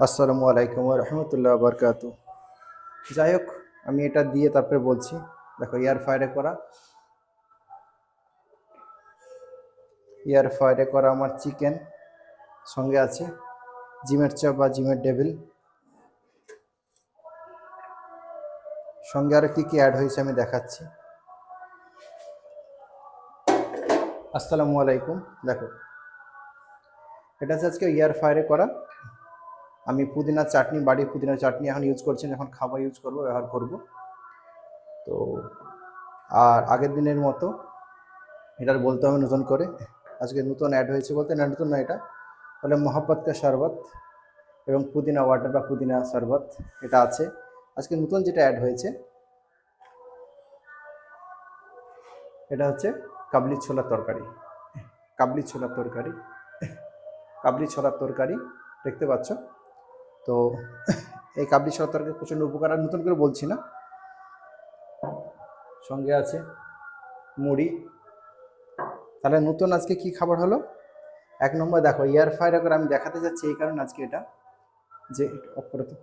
আসসালামু আলাইকুম রহমতুল্লাহ বরকাত। যাই হোক, আমি এটা দিয়ে তারপরে বলছি। দেখো, এয়ার ফ্রায়ারে করা আমার চিকেন, সঙ্গে আছে জিমের চপ বা জিমের ডেভিল। সঙ্গে আরও কী কী অ্যাড হয়েছে আমি দেখাচ্ছি। আসসালামু আলাইকুম। দেখো, এটা হচ্ছে আজকে এয়ার ফ্রায়ারে করা। আমি পুদিনার চাটনি, বাড়ির পুদিনার চাটনি এখন ইউজ করছি, যখন খাবার ইউজ করব, ব্যবহার করব। তো আর আগের দিনের মতো এটার বলতে হবে নতুন করে। আজকে নতুন অ্যাড হয়েছে বলতে, না নতুন না, এটা বলে মোহাব্বত কা শরবত এবং পুদিনা ওয়াটার বা পুদিনা শরবত, এটা আছে। আজকে নতুন যেটা অ্যাড হয়েছে এটা হচ্ছে কাবলি ছোলার তরকারি। কাবলি ছোলার তরকারি, কাবলি ছোলার তরকারি দেখতে পাচ্ছ তো। এই কাবলি ছোলার তরকারি প্রচণ্ড উপকার, আর নতুন করে বলছি না। সঙ্গে আছে মুড়ি। তাহলে নতুন আজকে কি খাবার হলো? এক নম্বর দেখো, এয়ার ফ্রায়ার করে আমি দেখাতে যাচ্ছি এই কারণে আজকে এটা, যে অফ করে তো